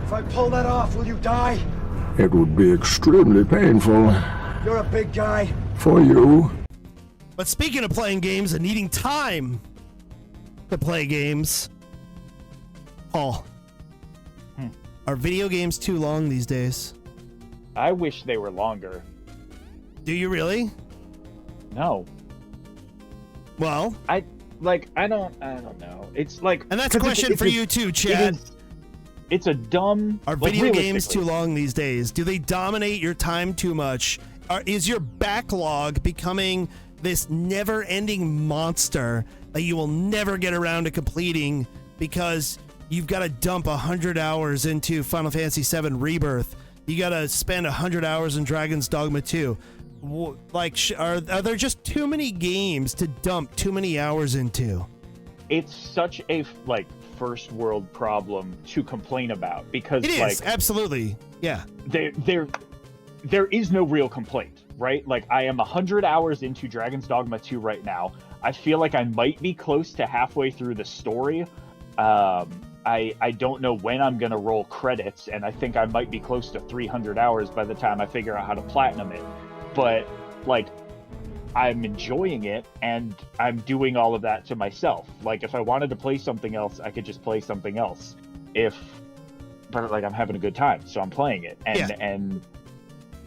If I pull that off, will you die? It would be extremely painful. You're a big guy. For you. But speaking of playing games and needing time to play games, Paul, are video games too long these days? I wish they were longer. Do you really? No. Well, I don't know. It's like, and that's a question for you too, Chad. It's a dumb. Are video games too long these days? Do they dominate your time too much? Is your backlog becoming this never-ending monster that you will never get around to completing because you've got to dump 100 hours into Final Fantasy VII Rebirth? You got to spend 100 hours in Dragon's Dogma 2. Like, are there just too many games to dump too many hours into? It's such a first world problem to complain about because it is absolutely, yeah. There is no real complaint, right? Like, I am 100 hours into Dragon's Dogma 2 right now. I feel like I might be close to halfway through the story. I don't know when I'm gonna roll credits, and I think I might be close to 300 hours by the time I figure out how to platinum it. But like, I'm enjoying it, and I'm doing all of that to myself. Like, if I wanted to play something else, I could just play something else. But like, I'm having a good time, so I'm playing it. And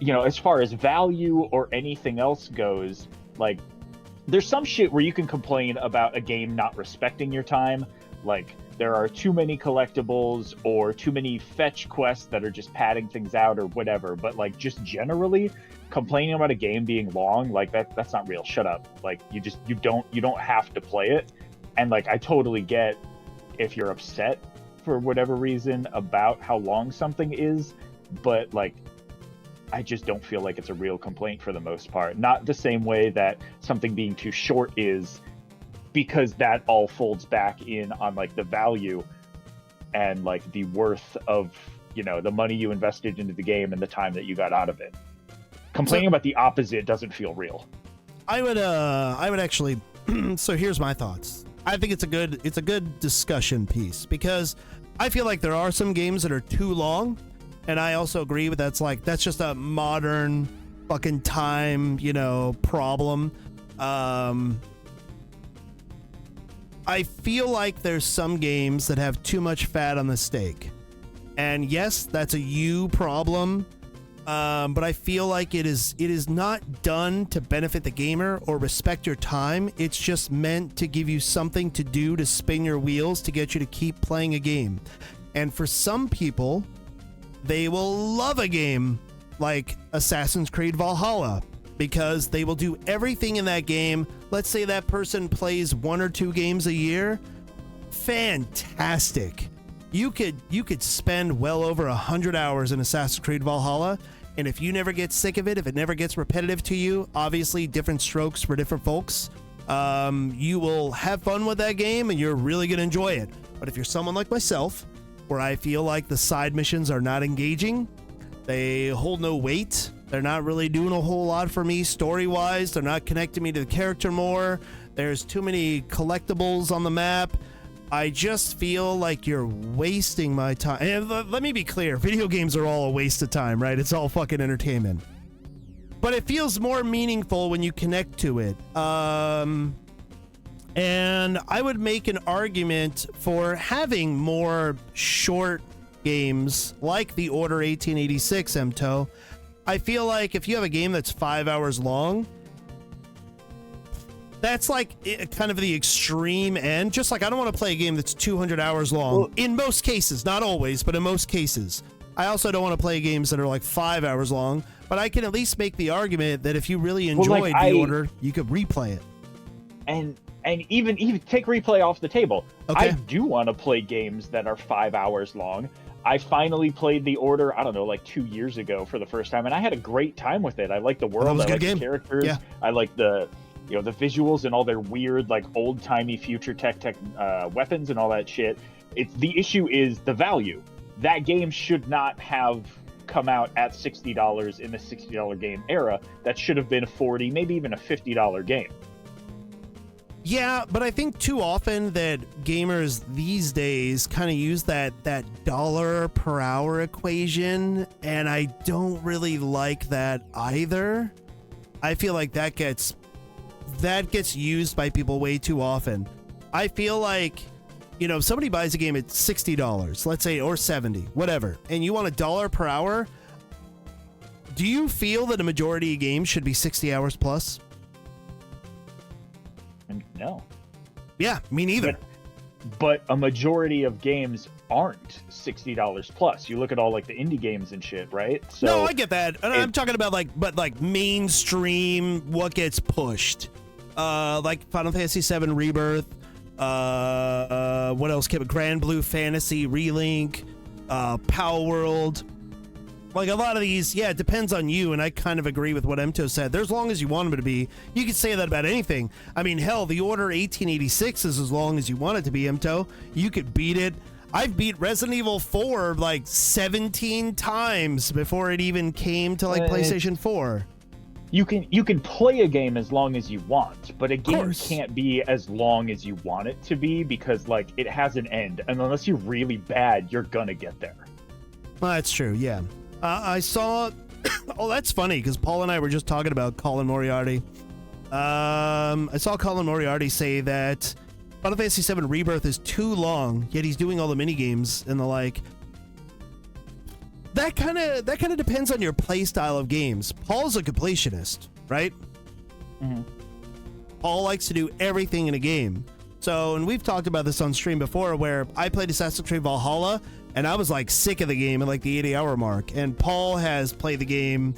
you know, as far as value or anything else goes, like, there's some shit where you can complain about a game not respecting your time. Like, there are too many collectibles or too many fetch quests that are just padding things out or whatever. But like, just generally complaining about a game being long, like, that's not real. Shut up. Like, you don't have to play it. And like, I totally get if you're upset for whatever reason about how long something is, but like, I just don't feel like it's a real complaint for the most part. Not the same way that something being too short is, because that all folds back in on like the value and like the worth of, you know, the money you invested into the game and the time that you got out of it. Complaining about the opposite doesn't feel real. I would actually so here's my thoughts. I think it's a good discussion piece because I feel like there are some games that are too long, and I also agree with that's just a modern fucking time, you know, problem. I feel like there's some games that have too much fat on the steak. And yes, that's a you problem. But I feel like it is not done to benefit the gamer or respect your time. It's just meant to give you something to do to spin your wheels to get you to keep playing a game. And for some people, they will love a game like Assassin's Creed Valhalla because they will do everything in that game. Let's say that person plays 1 or 2 games a year. Fantastic. You could spend well over 100 hours in Assassin's Creed Valhalla, and if you never get sick of it, if it never gets repetitive to you, obviously different strokes for different folks, you will have fun with that game and you're really going to enjoy it. But if you're someone like myself, where I feel like the side missions are not engaging, they hold no weight, they're not really doing a whole lot for me story-wise, they're not connecting me to the character more, there's too many collectibles on the map, I just feel like you're wasting my time. And let me be clear, video games are all a waste of time, right? It's all fucking entertainment. But it feels more meaningful when you connect to it. And I would make an argument for having more short games like The Order 1886, MTO. I feel like if you have a game that's 5 hours long, that's like kind of the extreme end. Just like I don't want to play a game that's 200 hours long. Well, in most cases, not always, but in most cases. I also don't want to play games that are like 5 hours long, but I can at least make the argument that if you really enjoyed The Order, you could replay it. And even take replay off the table. Okay. I do want to play games that are 5 hours long. I finally played The Order, I don't know, like 2 years ago for the first time, and I had a great time with it. I like the world, I like the characters, yeah. I like the visuals and all their weird, like, old-timey future tech weapons and all that shit. The issue is the value. That game should not have come out at $60 in the $60 game era. That should have been $40, maybe even a $50 game. Yeah, but I think too often that gamers these days kind of use that dollar per hour equation, and I don't really like that either. I feel like that gets used by people way too often. I feel like, you know, if somebody buys a game at $60, let's say, or 70, whatever, and you want $1 per hour, do you feel that a majority of games should be 60 hours plus? No. Yeah, me neither. But a majority of games aren't $60 plus. You look at all like the indie games and shit, right? So no, I get that. And I'm talking about like mainstream, what gets pushed. Like Final Fantasy VII Rebirth. What else came? Grand Blue Fantasy Relink, Power World. Like a lot of these, yeah, it depends on you, and I kind of agree with what Emto said. There's as long as you want them to be. You could say that about anything. I mean, hell, the Order 1886 is as long as you want it to be, Emto. You could beat it. I've beat Resident Evil 4 like 17 times before it even came to like PlayStation 4. You can play a game as long as you want, but a game can't be as long as you want it to be because like it has an end, and unless you're really bad, you're gonna get there. Well, that's true, yeah. I saw... oh, that's funny, because Paul and I were just talking about Colin Moriarty. I saw Colin Moriarty say that Final Fantasy VII Rebirth is too long, yet he's doing all the minigames and the like. That kind of depends on your play style of games. Paul's a completionist, right? Mm-hmm. Paul likes to do everything in a game. So, and we've talked about this on stream before, where I played Assassin's Creed Valhalla, and I was like sick of the game at like the 80-hour mark. And Paul has played the game,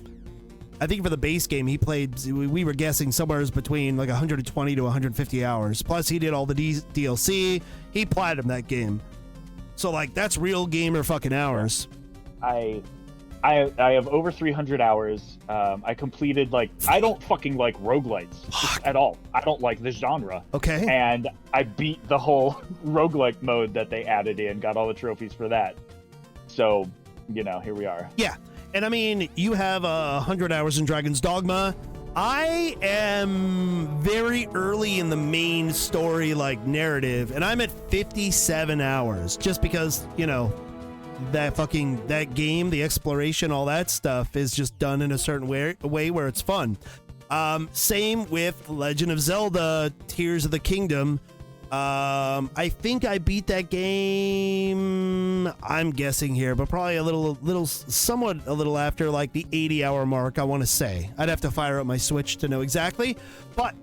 I think for the base game, he played, we were guessing somewhere between like 120 to 150 hours. Plus he did all the DLC. He platinumed that game. So like, that's real gamer fucking hours. I have over 300 hours. I completed like, I don't fucking like roguelites at all. I don't like this genre. Okay. And I beat the whole roguelike mode that they added in, got all the trophies for that. So, you know, here we are. Yeah. And I mean, you have 100 hours in Dragon's Dogma. I am very early in the main story, like narrative, and I'm at 57 hours just because, you know, that game, the exploration, all that stuff is just done in a certain way where it's fun. Same with Legend of Zelda Tears of the Kingdom. I think I beat that game, I'm guessing here, but probably somewhat a little after like the 80-hour mark, I want to say. I'd have to fire up my Switch to know exactly, but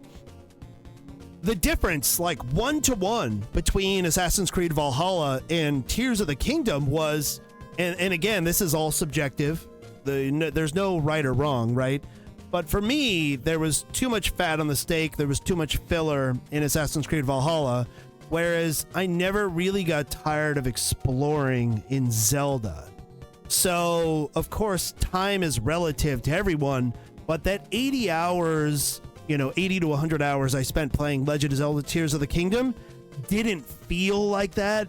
the difference, like 1-to-1 between Assassin's Creed Valhalla and Tears of the Kingdom was, and again, this is all subjective. There's no right or wrong, right? But for me, there was too much fat on the steak. There was too much filler in Assassin's Creed Valhalla, whereas I never really got tired of exploring in Zelda. So, of course, time is relative to everyone, but that 80 hours... 80 to 100 hours I spent playing Legend of Zelda Tears of the Kingdom didn't feel like that.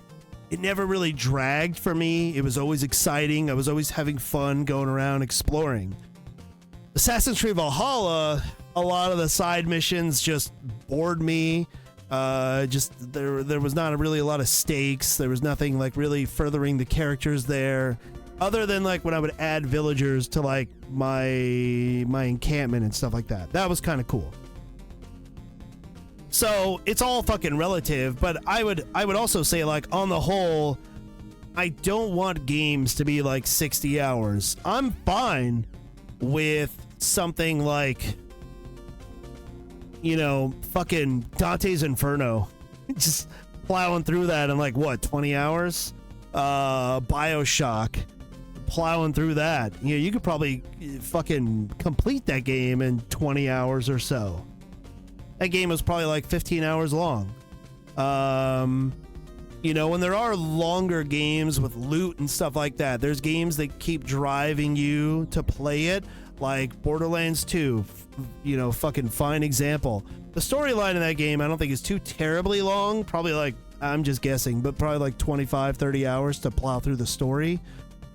It never really dragged for me. It was always exciting. I was always having fun going around exploring. Assassin's Creed Valhalla, a lot of the side missions just bored me. There was not really a lot of stakes. There was nothing like really furthering the characters there. Other than like when I would add villagers to like my encampment and stuff like that. That was kind of cool. So it's all fucking relative, but I would also say like on the whole, I don't want games to be like 60 hours. I'm fine with something like, fucking Dante's Inferno. Just plowing through that in like what, 20 hours? BioShock. Plowing through that. You could probably fucking complete that game in 20 hours or so. That game was probably like 15 hours long. When there are longer games with loot and stuff like that, there's games that keep driving you to play it, like Borderlands 2, fucking fine example. The storyline in that game I don't think is too terribly long, probably like, I'm just guessing, but probably like 25, 30 hours to plow through the story.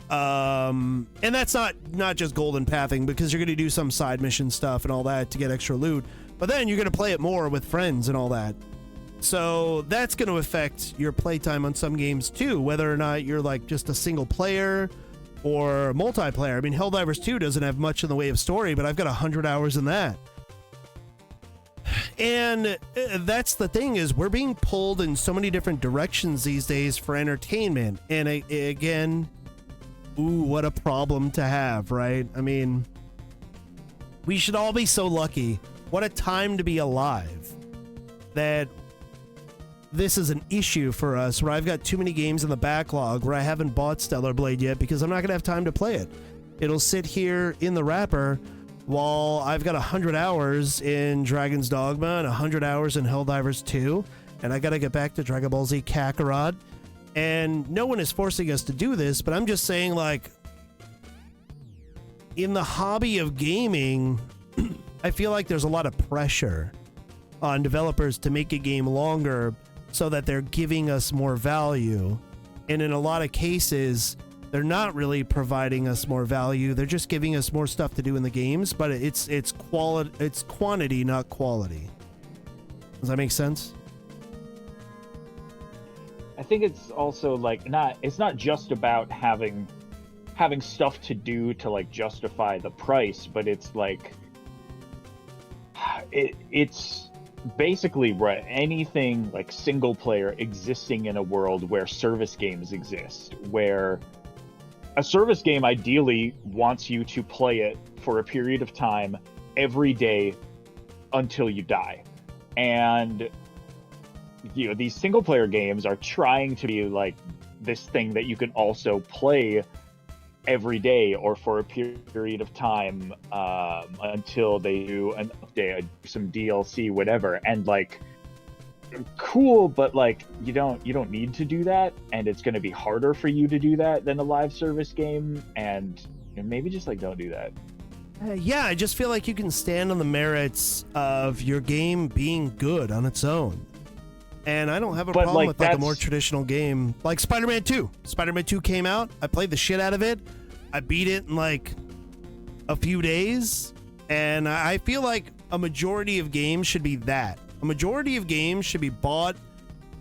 And that's not just golden pathing, because you're going to do some side mission stuff and all that to get extra loot, but then you're going to play it more with friends and all that. So that's going to affect your playtime on some games too, whether or not you're like just a single player or multiplayer. I mean, Helldivers 2 doesn't have much in the way of story, but I've got 100 hours in that. And that's the thing, is we're being pulled in so many different directions these days for entertainment. And again, ooh, what a problem to have, right? I mean, we should all be so lucky. What a time to be alive that this is an issue for us, where I've got too many games in the backlog where I haven't bought Stellar Blade yet because I'm not going to have time to play it. It'll sit here in the wrapper while I've got 100 hours in Dragon's Dogma and 100 hours in Helldivers 2, and I got to get back to Dragon Ball Z Kakarot. And no one is forcing us to do this, but I'm just saying, like, in the hobby of gaming, I feel like there's a lot of pressure on developers to make a game longer so that they're giving us more value. And in a lot of cases, they're not really providing us more value. They're just giving us more stuff to do in the games, but it's quantity, not quality. Does that make sense? I think it's also like it's not just about having stuff to do to like justify the price, but it's like it's basically anything like single player existing in a world where service games exist, where a service game ideally wants you to play it for a period of time every day until you die. And you know, these single player games are trying to be like this thing that you can also play every day or for a period of time until they do an update, some DLC, whatever. And like, cool, but like you don't need to do that, and it's going to be harder for you to do that than a live service game. And maybe just like don't do that. Yeah, I just feel like you can stand on the merits of your game being good on its own. And I don't have a problem with like a more traditional game like Spider-Man 2. Spider-Man 2 came out. I played the shit out of it. I beat it in like a few days. And I feel like a majority of games should be that. A majority of games should be bought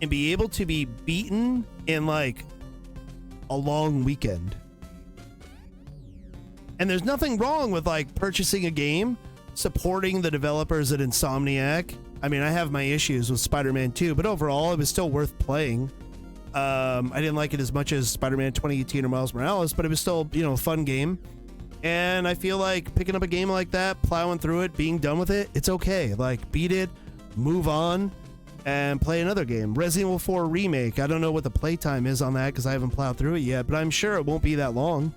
and be able to be beaten in like a long weekend. And there's nothing wrong with like purchasing a game, supporting the developers at Insomniac. I mean, I have my issues with Spider-Man 2, but overall, it was still worth playing. I didn't like it as much as Spider-Man 2018 or Miles Morales, but it was still, a fun game. And I feel like picking up a game like that, plowing through it, being done with it, it's okay. Like, beat it, move on, and play another game. Resident Evil 4 Remake, I don't know what the playtime is on that because I haven't plowed through it yet, but I'm sure it won't be that long.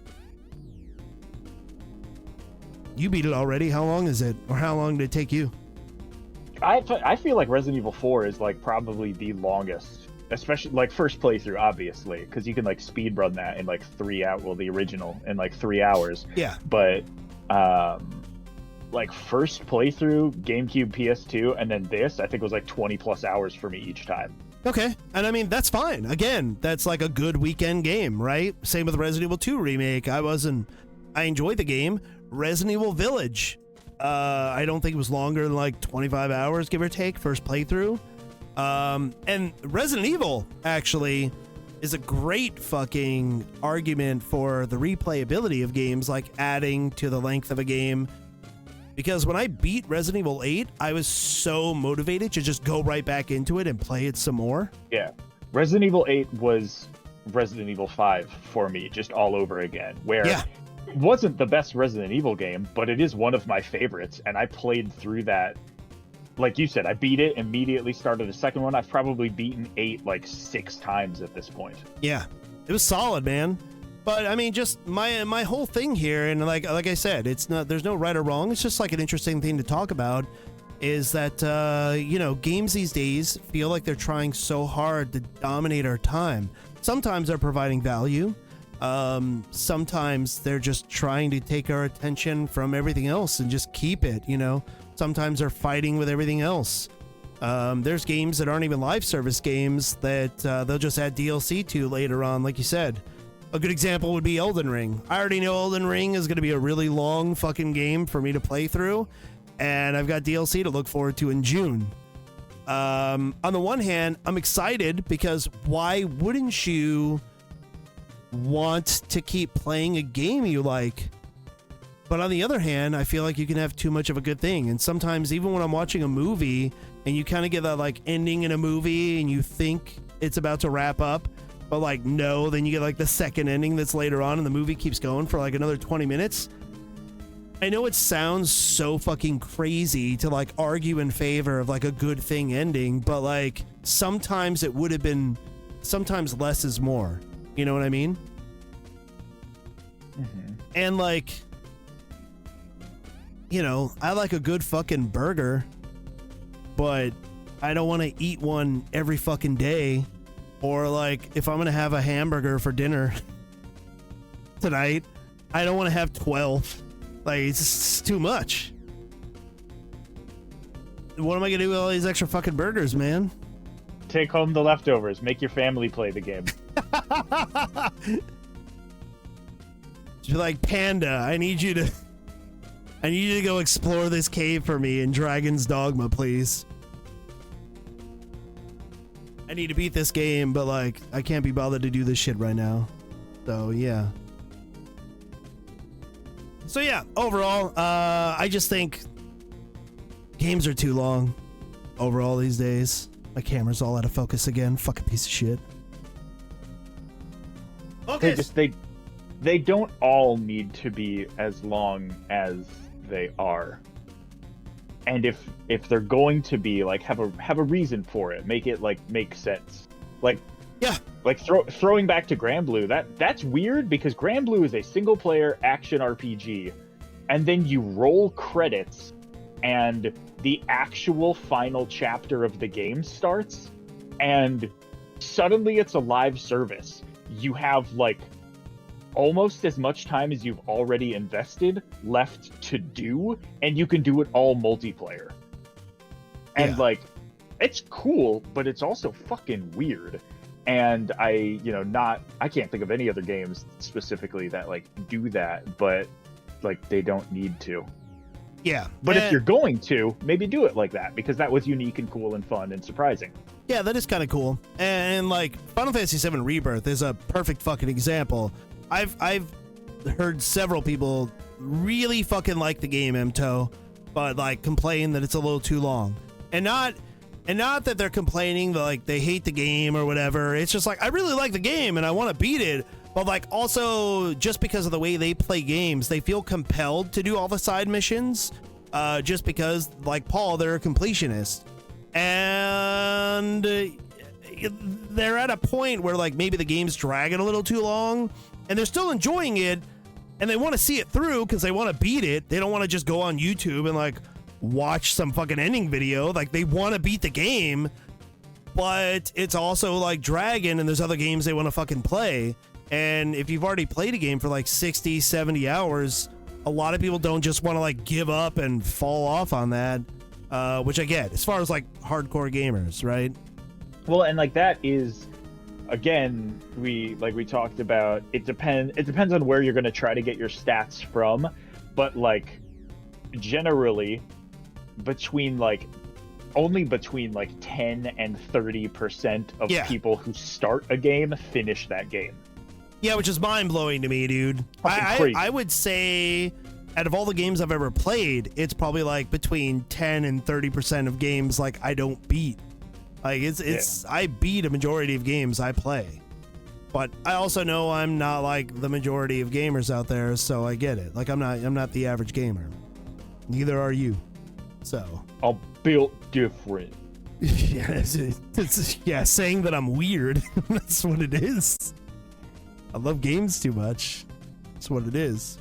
You beat it already. How long is it? Or how long did it take you? I feel like Resident Evil 4 is like probably the longest, especially like first playthrough, obviously, because you can like speed run that in like 3 hours. Well, the original in like 3 hours. Yeah. But like first playthrough, GameCube, PS2, and then this, I think was like 20 plus hours for me each time. Okay, and I mean that's fine. Again, that's like a good weekend game, right? Same with Resident Evil 2 Remake. I enjoyed the game. Resident Evil Village. I don't think it was longer than like 25 hours, give or take, first playthrough. And Resident Evil, actually, is a great fucking argument for the replayability of games, like adding to the length of a game. Because when I beat Resident Evil 8, I was so motivated to just go right back into it and play it some more. Yeah. Resident Evil 8 was Resident Evil 5 for me, just all over again, where... Yeah. It wasn't the best Resident Evil game, but it is one of my favorites, and I played through that. Like you said, I beat it, immediately started the second one. I've probably beaten 8 like 6 times at this point. Yeah, it was solid, man. But I mean, just my whole thing here, and like I said, there's no right or wrong. It's just like an interesting thing to talk about. Is that games these days feel like they're trying so hard to dominate our time. Sometimes they're providing value. Sometimes they're just trying to take our attention from everything else and just keep it, Sometimes they're fighting with everything else. There's games that aren't even live service games that they'll just add DLC to later on, like you said. A good example would be Elden Ring. I already know Elden Ring is going to be a really long fucking game for me to play through, and I've got DLC to look forward to in June. On the one hand, I'm excited because why wouldn't you want to keep playing a game you like? But on the other hand, I feel like you can have too much of a good thing. And sometimes even when I'm watching a movie and you kind of get that like ending in a movie and you think it's about to wrap up, but like, no, then you get like the second ending that's later on and the movie keeps going for like another 20 minutes. I know it sounds so fucking crazy to like argue in favor of like a good thing ending, but like sometimes it would have been, sometimes less is more. You know what I mean? Mm-hmm. And like, you know, I like a good fucking burger, but I don't want to eat one every fucking day. Or like, if I'm going to have a hamburger for dinner tonight, I don't want to have 12. Like, it's just too much. What am I going to do with all these extra fucking burgers, man? Take home the leftovers. Make your family play the game. You're like, Panda, I need you to go explore this cave for me in Dragon's Dogma, please. I need to beat this game, but like, I can't be bothered to do this shit right now. So, yeah. So, yeah, overall, I just think games are too long overall these days. My camera's all out of focus again. Fucking piece of shit. Okay. They don't all need to be as long as they are. And if they're going to be, like, have a reason for it, make it like make sense. Like, yeah, like throwing back to Granblue, that's weird because Granblue is a single player action RPG, and then you roll credits and the actual final chapter of the game starts, and suddenly it's a live service. You have like almost as much time as you've already invested left to do, and you can do it all multiplayer. And like, it's cool, but it's also fucking weird. And I can't think of any other games specifically that like do that, but like they don't need to. Yeah. But if you're going to, maybe do it like that, because that was unique and cool and fun and surprising. Yeah, that is kind of cool. And like Final Fantasy VII Rebirth is a perfect fucking example. I've heard several people really fucking like the game, MTO, but like complain that it's a little too long. And not that they're complaining that like they hate the game or whatever. It's just like, I really like the game and I want to beat it. But like also just because of the way they play games, they feel compelled to do all the side missions just because, like Paul, they're a completionist. And they're at a point where like maybe the game's dragging a little too long and they're still enjoying it and they want to see it through because they want to beat it. They don't want to just go on YouTube and like watch some fucking ending video. Like they want to beat the game, but it's also like dragging and there's other games they want to fucking play. And if you've already played a game for like 60, 70 hours, a lot of people don't just want to like give up and fall off on that, which I get as far as like hardcore gamers, right? Well, and like that is, again, we talked about, it depends on where you're going to try to get your stats from, but like generally only between like 10 and 30% of people who start a game finish that game. Yeah, which is mind-blowing to me, dude. I would say out of all the games I've ever played, it's probably like between 10 and 30% of games like I don't beat. Like I beat a majority of games I play. But I also know I'm not like the majority of gamers out there, so I get it. Like I'm not the average gamer. Neither are you. So I'm built different. Yeah, saying that I'm weird. That's what it is. I love games too much. That's what it is.